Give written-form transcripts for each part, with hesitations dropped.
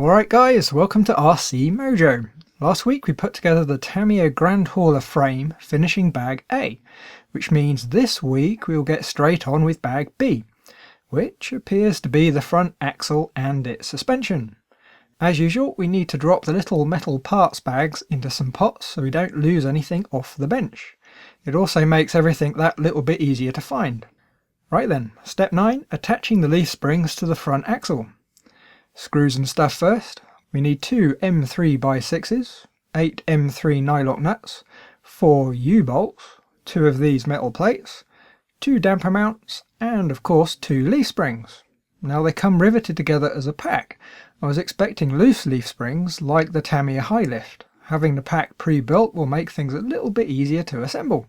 Alright guys, welcome to RC Mojo. Last week we put together the Tamiya Grand Hauler frame finishing bag A, which means this week we'll get straight on with bag B, which appears to be the front axle and its suspension. As usual, we need to drop the little metal parts bags into some pots so we don't lose anything off the bench. It also makes everything that little bit easier to find. Right then, step 9, attaching the leaf springs to the front axle. Screws and stuff first. We need 2 M3x6s, 8 M3 nylock nuts, 4 U-bolts, 2 of these metal plates, 2 damper mounts, and of course 2 leaf springs. Now they come riveted together as a pack. I was expecting loose leaf springs like the Tamiya High Lift. Having the pack pre-built will make things a little bit easier to assemble.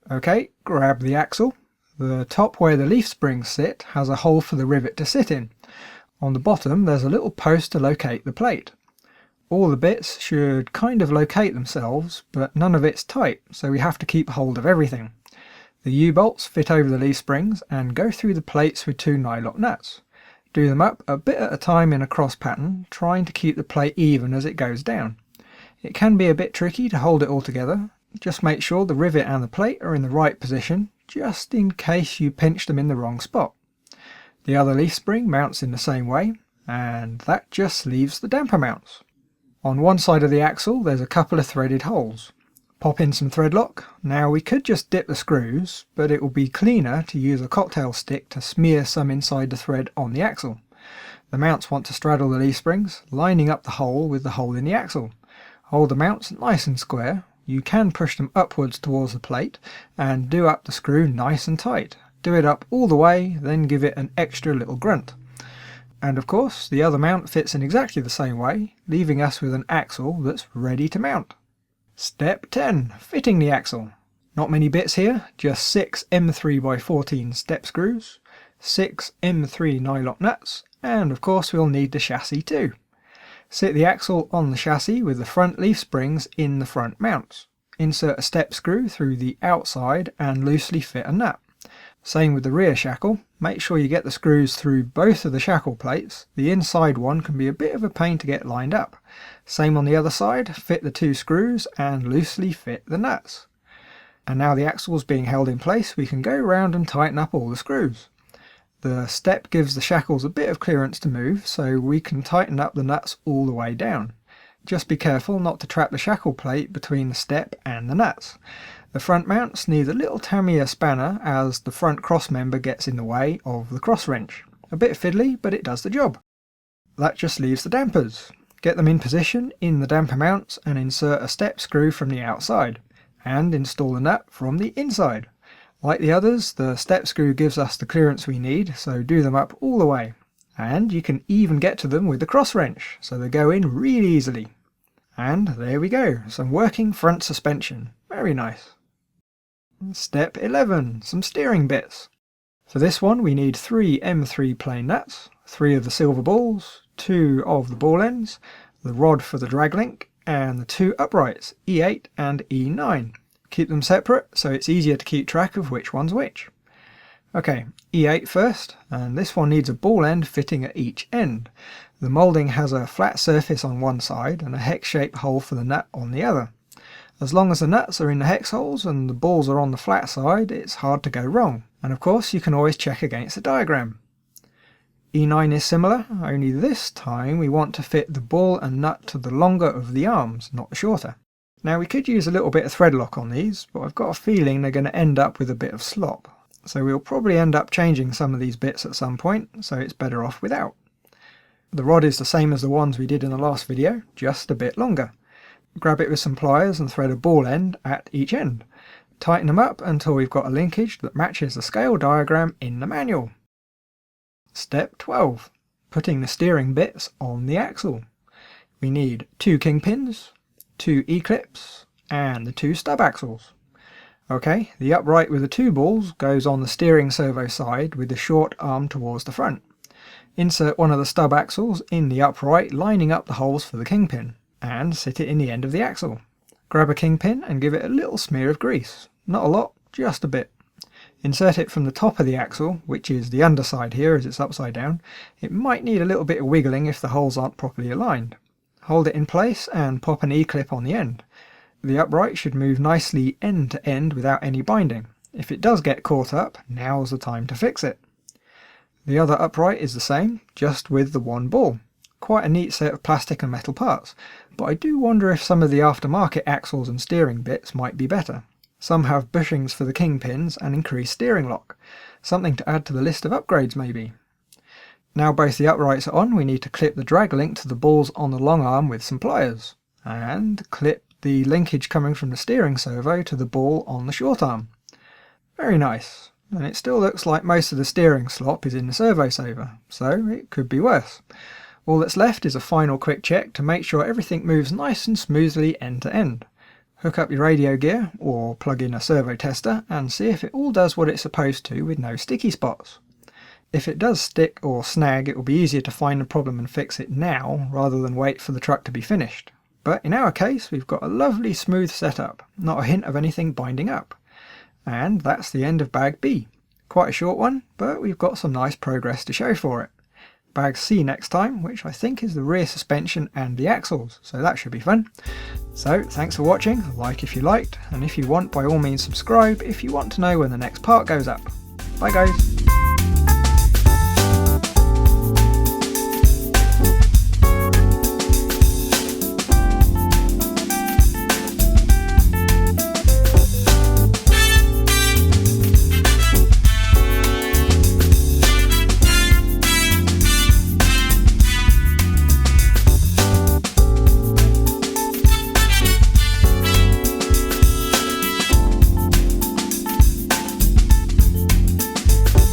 Okay, grab the axle. The top where the leaf springs sit has a hole for the rivet to sit in. On the bottom there's a little post to locate the plate. All the bits should kind of locate themselves, but none of it's tight, so we have to keep hold of everything. The U-bolts fit over the leaf springs and go through the plates with 2 nylock nuts. Do them up a bit at a time in a cross pattern, trying to keep the plate even as it goes down. It can be a bit tricky to hold it all together. Just make sure the rivet and the plate are in the right position, just in case you pinch them in the wrong spot. The other leaf spring mounts in the same way, and that just leaves the damper mounts. On one side of the axle there's a couple of threaded holes. Pop in some thread lock. Now we could just dip the screws, but it will be cleaner to use a cocktail stick to smear some inside the thread on the axle. The mounts want to straddle the leaf springs, lining up the hole with the hole in the axle. Hold the mounts nice and square. You can push them upwards towards the plate and do up the screw nice and tight. Do it up all the way, then give it an extra little grunt. And of course the other mount fits in exactly the same way, leaving us with an axle that's ready to mount. Step 10. Fitting the axle. Not many bits here, just 6 M3x14 step screws, 6 M3 nylock nuts, and of course we'll need the chassis too. Sit the axle on the chassis with the front leaf springs in the front mounts. Insert a step screw through the outside and loosely fit a nut. Same with the rear shackle. Make sure you get the screws through both of the shackle plates. The inside one can be a bit of a pain to get lined up. Same on the other side, fit the 2 screws and loosely fit the nuts. And now the axle is being held in place, we can go around and tighten up all the screws. The step gives the shackles a bit of clearance to move, so we can tighten up the nuts all the way down. Just be careful not to trap the shackle plate between the step and the nuts. The front mounts need a little Tamiya spanner as the front cross member gets in the way of the cross wrench. A bit fiddly, but it does the job. That just leaves the dampers. Get them in position in the damper mounts and insert a step screw from the outside, and install the nut from the inside. Like the others, the step screw gives us the clearance we need, so do them up all the way. And you can even get to them with the cross wrench, so they go in really easily. And there we go, some working front suspension. Very nice. Step 11. Some steering bits. For this one we need 3 M3 plain nuts, 3 of the silver balls, 2 of the ball ends, the rod for the drag link, and the 2 uprights, E8 and E9. Keep them separate so it's easier to keep track of which one's which. Okay, E8 first, and this one needs a ball end fitting at each end. The moulding has a flat surface on one side and a hex-shaped hole for the nut on the other. As long as the nuts are in the hex holes and the balls are on the flat side, it's hard to go wrong. And of course you can always check against the diagram. E9 is similar, only this time we want to fit the ball and nut to the longer of the arms, not the shorter. Now we could use a little bit of thread lock on these, but I've got a feeling they're going to end up with a bit of slop. So we'll probably end up changing some of these bits at some point, so it's better off without. The rod is the same as the ones we did in the last video, just a bit longer. Grab it with some pliers and thread a ball end at each end. Tighten them up until we've got a linkage that matches the scale diagram in the manual. Step 12. Putting the steering bits on the axle. We need 2 kingpins, 2 E-clips, and the 2 stub axles. Okay, the upright with the 2 balls goes on the steering servo side with the short arm towards the front. Insert one of the stub axles in the upright, lining up the holes for the kingpin, and sit it in the end of the axle. Grab a kingpin and give it a little smear of grease. Not a lot, just a bit. Insert it from the top of the axle, which is the underside here as it's upside down. It might need a little bit of wiggling if the holes aren't properly aligned. Hold it in place and pop an E-clip on the end. The upright should move nicely end to end without any binding. If it does get caught up, now's the time to fix it. The other upright is the same, just with the one ball. Quite a neat set of plastic and metal parts, but I do wonder if some of the aftermarket axles and steering bits might be better. Some have bushings for the kingpins and increased steering lock. Something to add to the list of upgrades maybe. Now both the uprights are on, we need to clip the drag link to the balls on the long arm with some pliers. And clip the linkage coming from the steering servo to the ball on the short arm. Very nice. And it still looks like most of the steering slop is in the servo saver, so it could be worse. All that's left is a final quick check to make sure everything moves nice and smoothly end to end. Hook up your radio gear, or plug in a servo tester, and see if it all does what it's supposed to with no sticky spots. If it does stick or snag, it will be easier to find the problem and fix it now, rather than wait for the truck to be finished. But in our case, we've got a lovely smooth setup, not a hint of anything binding up. And that's the end of bag B. Quite a short one, but we've got some nice progress to show for it. Bag C next time, which I think is the rear suspension and the axles, so that should be fun. So thanks for watching, like if you liked, and if you want, by all means subscribe if you want to know when the next part goes up. Bye guys!